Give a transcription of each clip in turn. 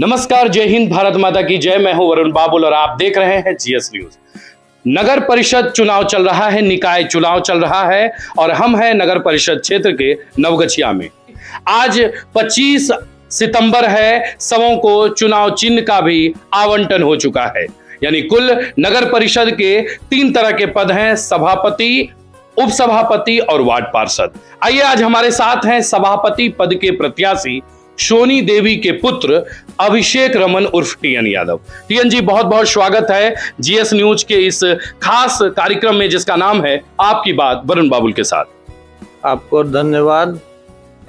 नमस्कार, जय हिंद, भारत माता की जय। मैं हूं वरुण बाबुल और आप देख रहे हैं जीएस न्यूज। नगर परिषद चुनाव चल रहा है, निकाय चुनाव चल रहा है और हम हैं नगर परिषद क्षेत्र के नवगछिया में। आज 25 सितंबर है। सबों को चुनाव चिन्ह का भी आवंटन हो चुका है। यानी कुल नगर परिषद के 3 तरह के पद हैं: सभापति, उपसभापति और वार्ड पार्षद। आइए, आज हमारे साथ हैं सभापति पद के प्रत्याशी सोनी देवी के पुत्र अभिषेक रमन उर्फ टीएन यादव। टीएन जी, बहुत बहुत स्वागत है जीएस न्यूज के इस खास कार्यक्रम में जिसका नाम है आपकी बात वरुण बाबुल के साथ। आपको धन्यवाद।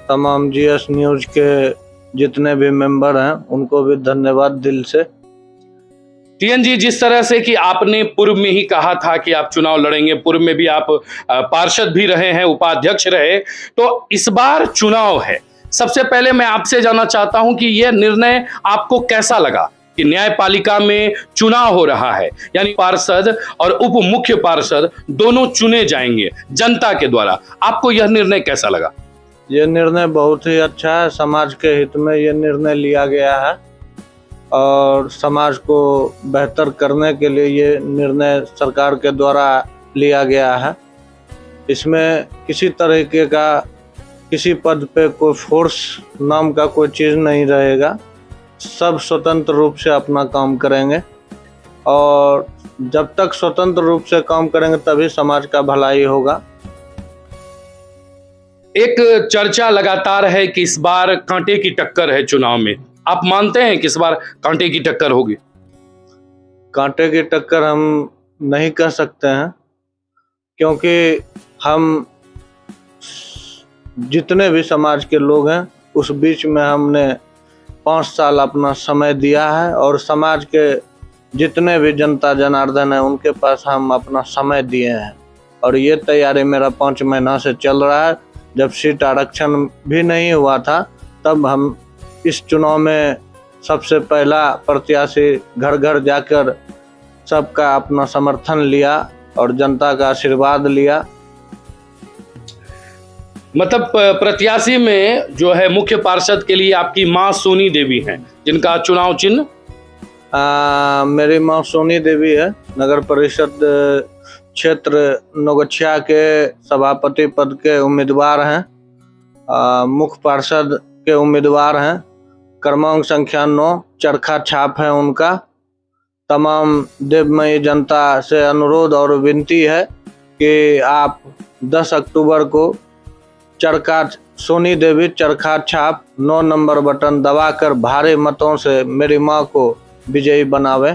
तमाम जीएस न्यूज के जितने भी मेंबर हैं उनको भी धन्यवाद दिल से। टीएन जी, जिस तरह से कि आपने पूर्व में ही कहा था कि आप चुनाव लड़ेंगे, पूर्व में भी आप पार्षद भी रहे हैं, उपाध्यक्ष रहे, तो इस बार चुनाव है। सबसे पहले मैं आपसे जानना चाहता हूं कि यह निर्णय आपको कैसा लगा कि न्यायपालिका में चुनाव हो रहा है, यानी पार्षद और उप मुख्य पार्षद दोनों चुने जाएंगे जनता के द्वारा। आपको यह निर्णय कैसा लगा? यह निर्णय बहुत ही अच्छा है। समाज के हित में यह निर्णय लिया गया है और समाज को बेहतर करने के लिए ये निर्णय सरकार के द्वारा लिया गया है। इसमें किसी तरीके का किसी पद पे कोई फोर्स नाम का कोई चीज़ नहीं रहेगा। सब स्वतंत्र रूप से अपना काम करेंगे और जब तक स्वतंत्र रूप से काम करेंगे तभी समाज का भलाई होगा। एक चर्चा लगातार है कि इस बार कांटे की टक्कर है चुनाव में। आप मानते हैं कि इस बार कांटे की टक्कर होगी? कांटे की टक्कर हम नहीं कह सकते हैं, क्योंकि हम जितने भी समाज के लोग हैं उस बीच में हमने 5 साल अपना समय दिया है और समाज के जितने भी जनता जनार्दन है उनके पास हम अपना समय दिए हैं और ये तैयारी मेरा 5 महीना से चल रहा है। जब सीट आरक्षण भी नहीं हुआ था तब हम इस चुनाव में सबसे पहला प्रत्याशी घर घर जाकर सबका अपना समर्थन लिया और जनता का आशीर्वाद लिया। मतलब प्रत्याशी में जो है मुख्य पार्षद के लिए आपकी मां सोनी देवी हैं, जिनका चुनाव चिन्ह मेरी मां सोनी देवी है। नगर परिषद क्षेत्र नवगछिया के सभापति पद के उम्मीदवार हैं, मुख्य पार्षद के उम्मीदवार हैं। क्रमांक संख्या 9 चरखा छाप है उनका। तमाम देवमयी जनता से अनुरोध और विनती है कि आप 10 अक्टूबर को सोनी देवी चरखा छाप 9 नंबर बटन दबाकर भारी मतों से मेरी मां को विजयी बनावे।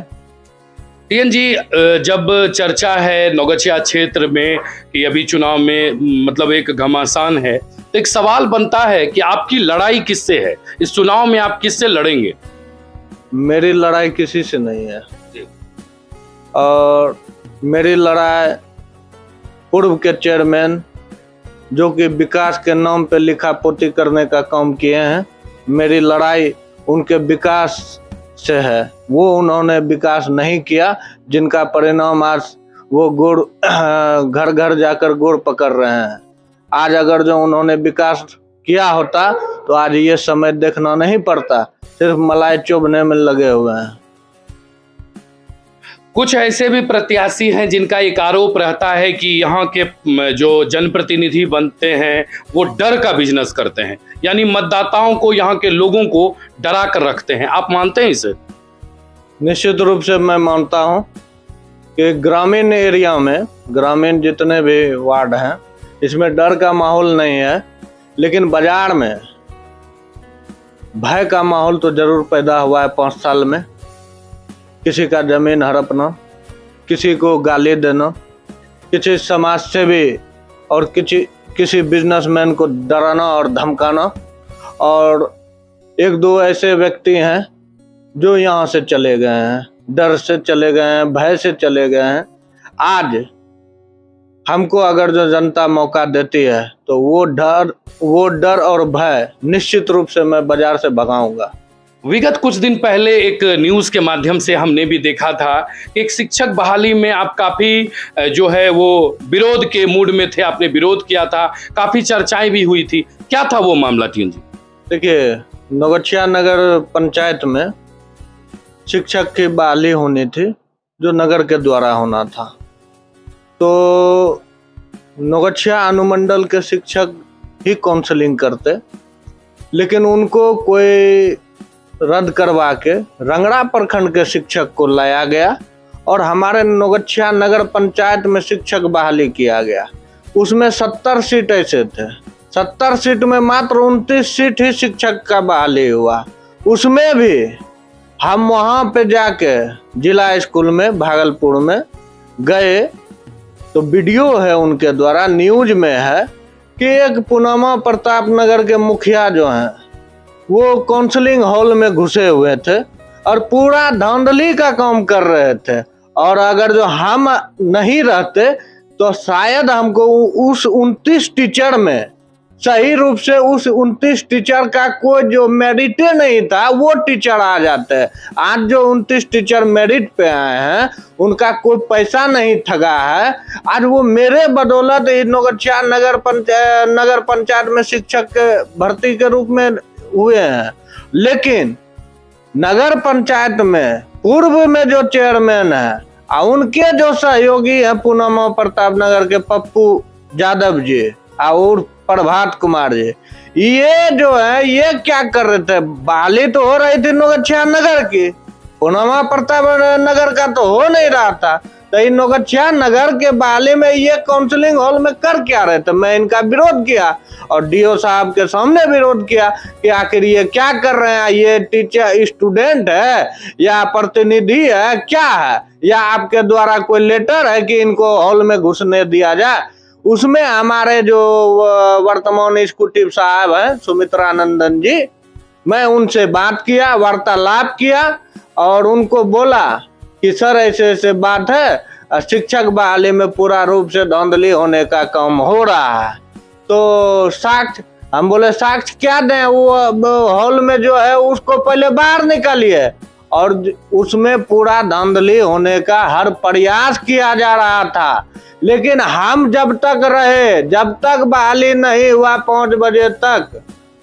टीएन जी, जब चर्चा है नवगछिया क्षेत्र में कि अभी चुनाव में मतलब एक घमासान है, तो एक सवाल बनता है कि आपकी लड़ाई किससे है? इस चुनाव में आप किससे लड़ेंगे? मेरी लड़ाई किसी से नहीं है और मेरी लड़ाई पूर्व के चेयरमैन जो कि विकास के नाम पे लिखा पोती करने का काम किए हैं, मेरी लड़ाई उनके विकास से है। वो उन्होंने विकास नहीं किया, जिनका परिणाम आज वो गुड़ घर घर जाकर गुड़ पकड़ रहे हैं। आज अगर जो उन्होंने विकास किया होता तो आज ये समय देखना नहीं पड़ता, सिर्फ मलाई चुभने में लगे हुए हैं। कुछ ऐसे भी प्रत्याशी हैं जिनका एक आरोप रहता है कि यहाँ के जो जनप्रतिनिधि बनते हैं वो डर का बिजनेस करते हैं, यानी मतदाताओं को, यहाँ के लोगों को डरा कर रखते हैं। आप मानते हैं इसे? निश्चित रूप से मैं मानता हूँ कि ग्रामीण एरिया में, ग्रामीण जितने भी वार्ड हैं, इसमें डर का माहौल नहीं है, लेकिन बाजार में भय का माहौल तो जरूर पैदा हुआ है 5 साल में। किसी का जमीन हड़पना, किसी को गाली देना, किसी समाज सेवी और किसी बिजनेसमैन को डराना और धमकाना, और 1-2 ऐसे व्यक्ति हैं जो यहाँ से चले गए हैं, डर से चले गए हैं, भय से चले गए हैं। आज हमको अगर जो जनता मौका देती है तो वो डर और भय निश्चित रूप से मैं बाजार से भगाऊंगा। विगत कुछ दिन पहले एक न्यूज़ के माध्यम से हमने भी देखा था कि एक शिक्षक बहाली में आप काफ़ी जो है वो विरोध के मूड में थे, आपने विरोध किया था, काफ़ी चर्चाएं भी हुई थी। क्या था वो मामला टीएन जी? देखिए, नवगछिया नगर पंचायत में शिक्षक की बहाली होनी थी जो नगर के द्वारा होना था। तो नौगछिया अनुमंडल के शिक्षक ही काउंसलिंग करते, लेकिन उनको कोई रद्द करवा के रंगड़ा प्रखंड के शिक्षक को लाया गया और हमारे नौगछिया नगर पंचायत में शिक्षक बहाली किया गया। उसमें 70 सीट ऐसे थे, 70 सीट में मात्र 29 सीट ही शिक्षक का बहाली हुआ। उसमें भी हम वहाँ पे जाके जिला स्कूल में भागलपुर में गए तो वीडियो है उनके द्वारा, न्यूज में है कि एक पूनमा प्रताप नगर के मुखिया जो हैं वो काउंसलिंग हॉल में घुसे हुए थे और पूरा धांधली का काम कर रहे थे। और अगर जो हम नहीं रहते तो शायद हमको उस 29 टीचर में सही रूप से उस 29 टीचर का कोई जो मेरिट नहीं था वो टीचर आ जाते हैं। आज जो 29 टीचर मेरिट पे आए हैं उनका कोई पैसा नहीं ठगा है। आज वो मेरे बदौलत नौगछिया नगर पंचायत में शिक्षक भर्ती के रूप में हुए हैं। लेकिन नगर पंचायत में पूर्व में जो चेयरमैन है और उनके जो सहयोगी है पूनमा प्रताप नगर के पप्पू यादव जी और प्रभात कुमार जी, ये जो है ये क्या कर रहे थे? बहाली तो हो रही थी नौगछिया नगर की, पूनमा प्रताप नगर का तो हो नहीं रहा था। तो इन नौगछिया नगर के बहाली में ये काउंसलिंग हॉल में कर क्या रहे थे? मैं इनका विरोध किया और डीओ साहब के सामने विरोध किया कि आखिर ये क्या कर रहे हैं, ये टीचर स्टूडेंट है या प्रतिनिधि है, क्या है, या आपके द्वारा कोई लेटर है कि इनको हॉल में घुसने दिया जाए? उसमें हमारे जो वर्तमान एग्जीक्यूटिव साहब हैं सुमित्रानंदन जी, मैं उनसे बात किया, वार्तालाप किया और उनको बोला कि सर ऐसे ऐसे बात है, शिक्षक बहाली में पूरा रूप से धांधली होने का काम हो रहा है। तो साक्ष्य, हम बोले साक्ष्य क्या दें? वो हॉल में जो है उसको पहले बाहर निकालिए। और उसमें पूरा धांधली होने का हर प्रयास किया जा रहा था। लेकिन हम जब तक रहे, जब तक बहाली नहीं हुआ 5 बजे तक,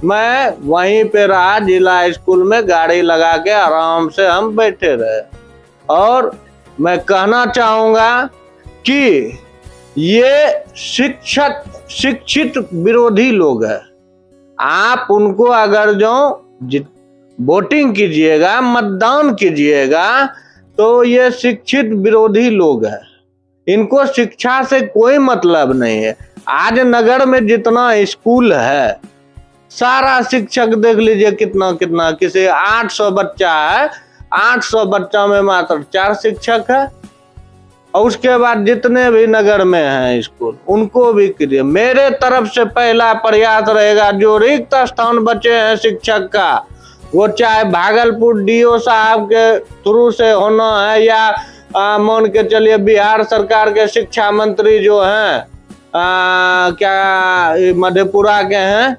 मैं वहीं पे रहा जिला स्कूल में, गाड़ी लगा के आराम से हम बैठे रहे। और मैं कहना चाहूंगा कि ये शिक्षित विरोधी लोग हैं। आप उनको अगर जो वोटिंग कीजिएगा, मतदान कीजिएगा, तो ये शिक्षित विरोधी लोग हैं। इनको शिक्षा से कोई मतलब नहीं है। आज नगर में जितना स्कूल है सारा शिक्षक देख लीजिए कितना कितना, किसी 800 बच्चा है, 800 बच्चा में मात्र 4 शिक्षक है। और उसके बाद जितने भी नगर में हैं स्कूल उनको भी कीजिए। मेरे तरफ से पहला प्रयास रहेगा जो रिक्त स्थान बचे हैं शिक्षक का, वो चाहे भागलपुर डीओ साहब के थ्रू से होना है या मान के चलिए बिहार सरकार के शिक्षा मंत्री जो हैं क्या मधेपुरा के हैं,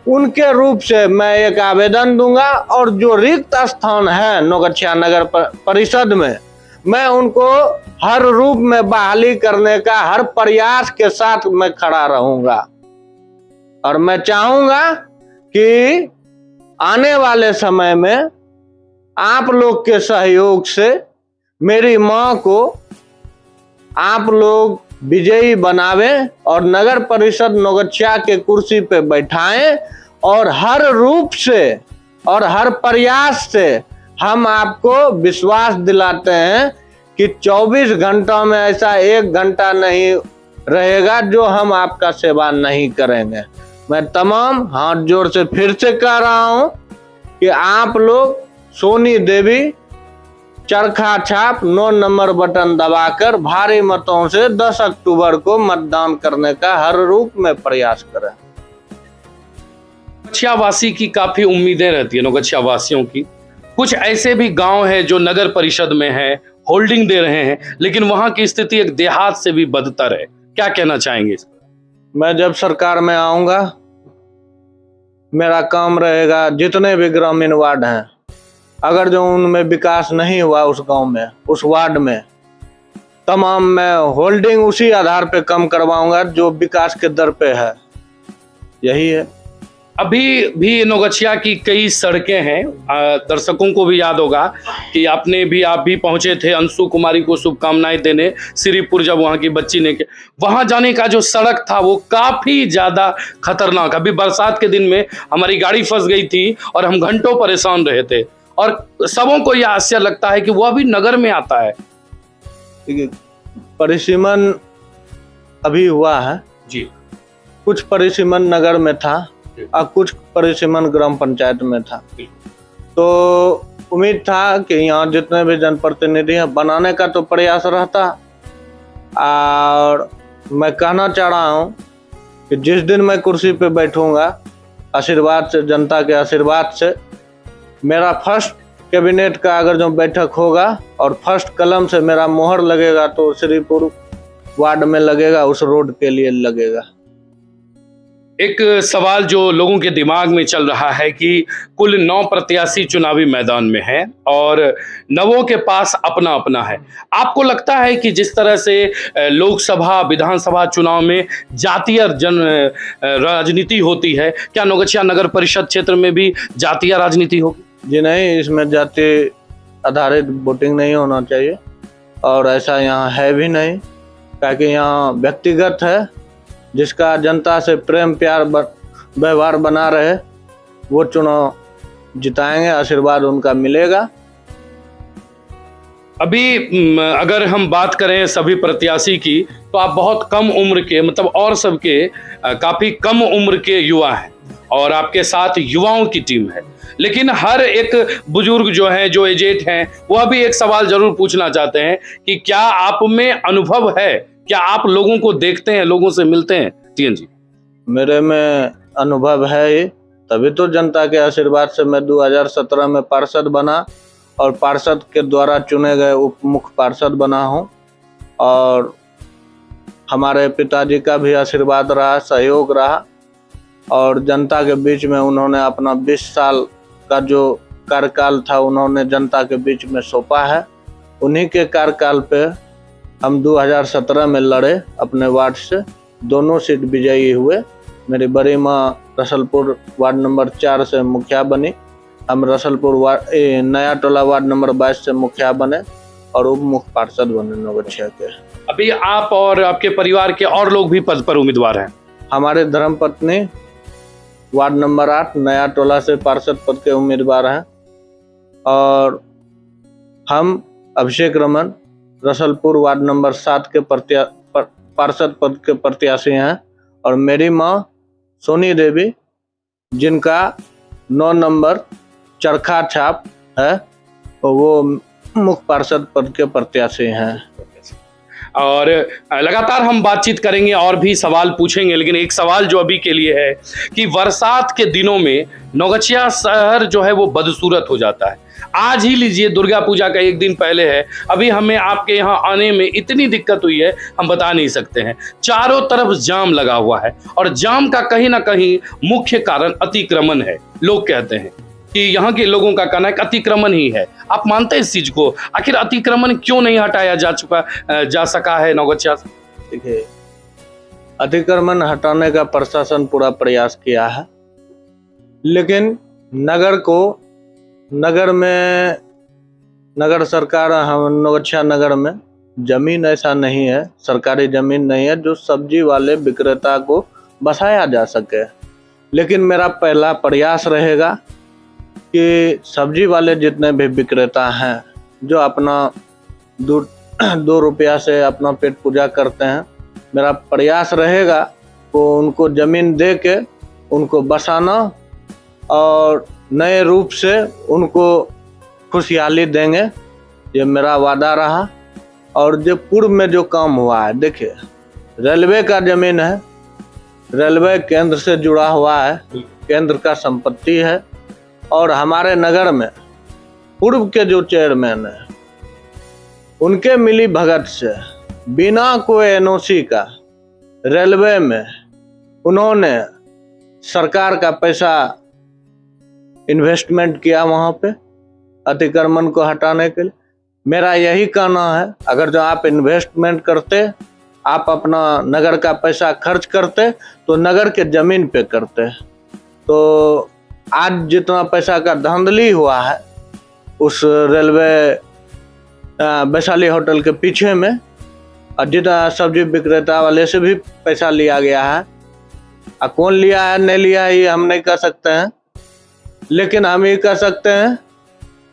उनके रूप से मैं एक आवेदन दूंगा। और जो रिक्त स्थान है नौगछिया नगर परिषद में, मैं उनको हर रूप में बहाली करने का हर प्रयास के साथ मैं खड़ा रहूंगा। और मैं चाहूंगा कि आने वाले समय में आप लोग के सहयोग से मेरी मां को आप लोग विजयी बनावें और नगर परिषद नौगछिया के कुर्सी पे बैठाएं। और हर रूप से और हर प्रयास से हम आपको विश्वास दिलाते हैं कि 24 घंटों में ऐसा 1 घंटा नहीं रहेगा जो हम आपका सेवा नहीं करेंगे। मैं तमाम हाथ जोड़ से फिर से कह रहा हूं कि आप लोग सोनी देवी चरखा छाप 9 नंबर बटन दबाकर भारी मतों से 10 अक्टूबर को मतदान करने का हर रूप में प्रयास करें। नौगछिया वासी की काफी उम्मीदें रहती है, नौगछिया वासियों की। कुछ ऐसे भी गांव हैं जो नगर परिषद में है, होल्डिंग दे रहे हैं, लेकिन वहां की स्थिति एक देहात से भी बदतर है। क्या कहना चाहेंगे? मैं जब सरकार में आऊंगा, मेरा काम रहेगा जितने भी ग्रामीण वार्ड हैं, अगर जो उनमें विकास नहीं हुआ उस गांव में, उस वार्ड में, तमाम मैं होल्डिंग उसी आधार पे कम करवाऊंगा जो विकास के दर पे है। यही है। अभी भी नौगछिया की कई सड़कें हैं, दर्शकों को भी याद होगा कि आप भी पहुंचे थे अंशु कुमारी को शुभकामनाएं देने श्रीपुर, जब वहां की बच्ची ने वहां जाने का जो सड़क था वो काफी ज्यादा खतरनाक। अभी बरसात के दिन में हमारी गाड़ी फंस गई थी और हम घंटों परेशान रहे थे, और सबों को यह आश्चर्य लगता है कि वो अभी नगर में आता है। परिसीमन अभी हुआ है जी, कुछ परिसीमन नगर में था और कुछ परिसीमन ग्राम पंचायत में था। तो उम्मीद था कि यहाँ जितने भी जनप्रतिनिधि हैं बनाने का तो प्रयास रहता, और मैं कहना चाह रहा हूँ कि जिस दिन मैं कुर्सी पे बैठूंगा, आशीर्वाद से, जनता के आशीर्वाद से, मेरा फर्स्ट कैबिनेट का अगर जो बैठक होगा और फर्स्ट कलम से मेरा मोहर लगेगा तो श्रीपुर वार्ड में लगेगा, उस रोड के लिए लगेगा। एक सवाल जो लोगों के दिमाग में चल रहा है कि कुल 9 प्रत्याशी चुनावी मैदान में हैं और 9 के पास अपना अपना है। आपको लगता है कि जिस तरह से लोकसभा विधानसभा चुनाव में जातीय राजनीति होती है, क्या नौगछिया नगर परिषद क्षेत्र में भी जातीय राजनीति होगी? जी नहीं, इसमें जाति आधारित वोटिंग नहीं होना चाहिए और ऐसा यहाँ है भी नहीं, ताकि यहाँ व्यक्तिगत है, जिसका जनता से प्रेम प्यार व्यवहार बना रहे वो चुनाव जिताएंगे, आशीर्वाद उनका मिलेगा। अभी अगर हम बात करें सभी प्रत्याशी की, तो आप बहुत कम उम्र के, मतलब और सबके काफी कम उम्र के युवा हैं और आपके साथ युवाओं की टीम है, लेकिन हर एक बुजुर्ग जो है, जो एजेड हैं, वह भी एक सवाल जरूर पूछना चाहते हैं कि क्या आप में अनुभव है, क्या आप लोगों को देखते हैं, लोगों से मिलते हैं? टीएन जी, मेरे में अनुभव है ही, तभी तो जनता के आशीर्वाद से मैं 2017 में पार्षद बना और पार्षद के द्वारा चुने गए उप मुख्य पार्षद बना हूँ, और हमारे पिताजी का भी आशीर्वाद रहा, सहयोग रहा, और जनता के बीच में उन्होंने अपना 20 साल का जो कार्यकाल था उन्होंने जनता के बीच में सौंपा है। उन्हीं के कार्यकाल पे हम 2017 में लड़े अपने वार्ड से, दोनों सीट विजयी हुए। मेरी बड़ी माँ रसलपुर वार्ड नंबर 4 से मुखिया बनी, हम रसलपुर नया टोला वार्ड नंबर 22 से मुखिया बने और उप मुख्य पार्षद बने नौगछिया के। अभी आप और आपके परिवार के और लोग भी पद पर उम्मीदवार हैं? हमारे धर्मपत्नी वार्ड नंबर 8 नया टोला से पार्षद पद के उम्मीदवार हैं, और हम अभिषेक रमन रसलपुर वार्ड नंबर 7 के पार्षद पद के प्रत्याशी हैं, और मेरी माँ सोनी देवी, जिनका 9 नंबर चरखा छाप है, वो मुख्य पार्षद पद के प्रत्याशी हैं। और लगातार हम बातचीत करेंगे और भी सवाल पूछेंगे, लेकिन एक सवाल जो अभी के लिए है कि बरसात के दिनों में नौगछिया शहर जो है वो बदसूरत हो जाता है। आज ही लीजिए, दुर्गा पूजा का एक दिन पहले है, अभी हमें आपके यहाँ आने में इतनी दिक्कत हुई है हम बता नहीं सकते हैं। चारों तरफ जाम लगा हुआ है और जाम का कहीं ना कहीं मुख्य कारण अतिक्रमण है। लोग कहते हैं कि यहाँ के लोगों का कहना है कि अतिक्रमण ही है। आप मानते हैं इस चीज को? आखिर अतिक्रमण क्यों नहीं हटाया जा सका है नौगछिया से? देखिए, अतिक्रमण हटाने का प्रशासन पूरा प्रयास किया है, लेकिन नगर में नगर सरकार, हम नौगछिया नगर में जमीन ऐसा नहीं है, सरकारी जमीन नहीं है जो सब्जी वाले विक्रेता को बसाया जा सके। लेकिन मेरा पहला प्रयास रहेगा कि सब्जी वाले जितने भी विक्रेता हैं जो अपना 2 रुपया से अपना पेट पूजा करते हैं, मेरा प्रयास रहेगा तो उनको जमीन दे के उनको बसाना और नए रूप से उनको खुशहाली देंगे, ये मेरा वादा रहा। और जो पूर्व में जो काम हुआ है, देखिए रेलवे का जमीन है, रेलवे केंद्र से जुड़ा हुआ है, केंद्र का संपत्ति है, और हमारे नगर में पूर्व के जो चेयरमैन है उनके मिली भगत से बिना कोई एनओसी का रेलवे में उन्होंने सरकार का पैसा इन्वेस्टमेंट किया वहां पे अतिक्रमण को हटाने के लिए। मेरा यही कहना है, अगर जो आप इन्वेस्टमेंट करते, आप अपना नगर का पैसा खर्च करते तो नगर के जमीन पे करते, तो आज जितना पैसा का धांधली हुआ है उस रेलवे वैशाली होटल के पीछे में, और जितना सब्जी विक्रेता वाले से भी पैसा लिया गया है। कौन लिया है नहीं लिया है ये हम नहीं कह सकते हैं, लेकिन हम ये कह सकते हैं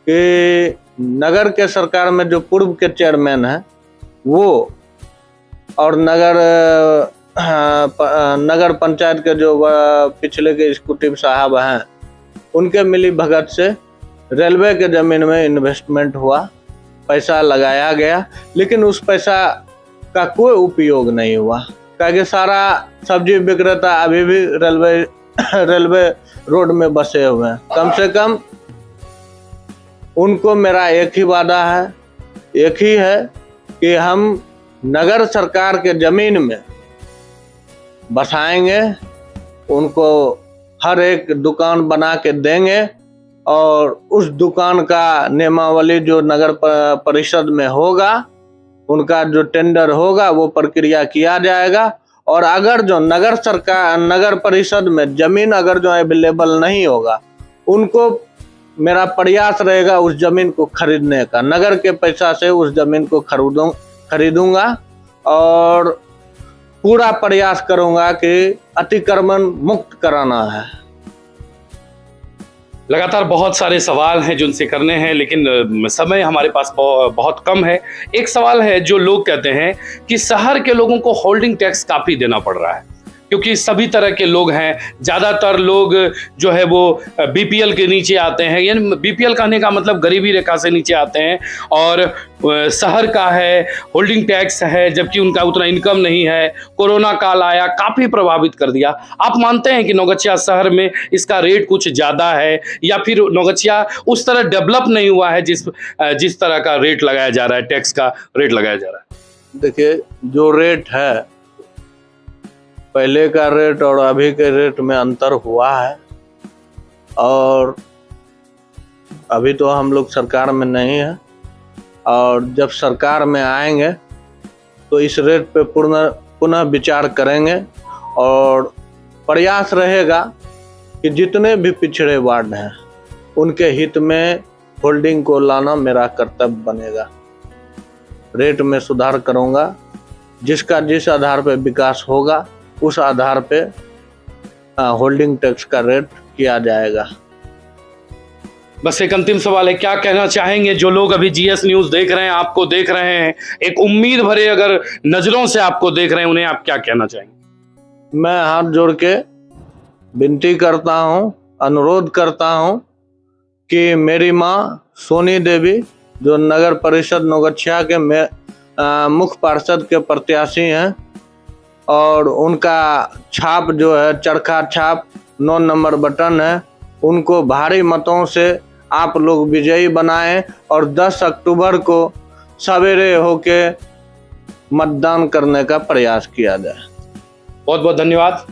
कि नगर के सरकार में जो पूर्व के चेयरमैन हैं वो और नगर पंचायत के जो पिछले के एग्जीक्यूटिव साहब हैं उनके मिली भगत से रेलवे के जमीन में इन्वेस्टमेंट हुआ, पैसा लगाया गया, लेकिन उस पैसा का कोई उपयोग नहीं हुआ। क्योंकि सारा सब्जी विक्रेता अभी भी रेलवे रोड में बसे हुए हैं। कम से कम उनको मेरा एक ही वादा है, एक ही है कि हम नगर सरकार के जमीन में बसाएंगे, उनको हर एक दुकान बना के देंगे और उस दुकान का नियमावली जो नगर परिषद में होगा, उनका जो टेंडर होगा वो प्रक्रिया किया जाएगा। और अगर जो नगर परिषद में जमीन अगर जो अवेलेबल नहीं होगा, उनको मेरा प्रयास रहेगा उस जमीन को खरीदने का। नगर के पैसा से उस जमीन को खरीदूंगा और पूरा प्रयास करूंगा कि अतिक्रमण मुक्त कराना है। लगातार बहुत सारे सवाल हैं जो उनसे करने हैं, लेकिन समय हमारे पास बहुत कम है। एक सवाल है जो लोग कहते हैं कि शहर के लोगों को होल्डिंग टैक्स काफ़ी देना पड़ रहा है, क्योंकि सभी तरह के लोग हैं। ज़्यादातर लोग जो है वो बीपीएल के नीचे आते हैं, यानी बीपीएल कहने का मतलब गरीबी रेखा से नीचे आते हैं, और शहर का है होल्डिंग टैक्स है, जबकि उनका उतना इनकम नहीं है। कोरोना काल आया, काफ़ी प्रभावित कर दिया। आप मानते हैं कि नौगछिया शहर में इसका रेट कुछ ज़्यादा है, या फिर नौगछिया उस तरह डेवलप नहीं हुआ है जिस तरह का रेट लगाया जा रहा है, टैक्स का रेट लगाया जा रहा है? देखिए, जो रेट है, पहले का रेट और अभी के रेट में अंतर हुआ है, और अभी तो हम लोग सरकार में नहीं है, और जब सरकार में आएंगे तो इस रेट पे पुनः विचार करेंगे, और प्रयास रहेगा कि जितने भी पिछड़े वार्ड हैं उनके हित में होल्डिंग को लाना मेरा कर्तव्य बनेगा। रेट में सुधार करूँगा, जिसका जिस आधार पे विकास होगा उस आधार पे होल्डिंग टैक्स का रेट किया जाएगा। बस एक अंतिम सवाल है, क्या कहना चाहेंगे जो लोग अभी जीएस न्यूज़ देख रहे हैं, आपको देख रहे हैं, एक उम्मीद भरे अगर नज़रों से आपको देख रहे हैं, उन्हें आप क्या कहना चाहेंगे? मैं हाथ जोड़ के विनती करता हूँ, अनुरोध करता हूँ कि मेरी माँ सोनी देवी जो नगर परिषद नौगछिया के मुख्य पार्षद के प्रत्याशी हैं, और उनका छाप जो है चरखा छाप 9 नंबर बटन है, उनको भारी मतों से आप लोग विजयी बनाएं और 10 अक्टूबर को सवेरे होके मतदान करने का प्रयास किया जाए। बहुत बहुत धन्यवाद।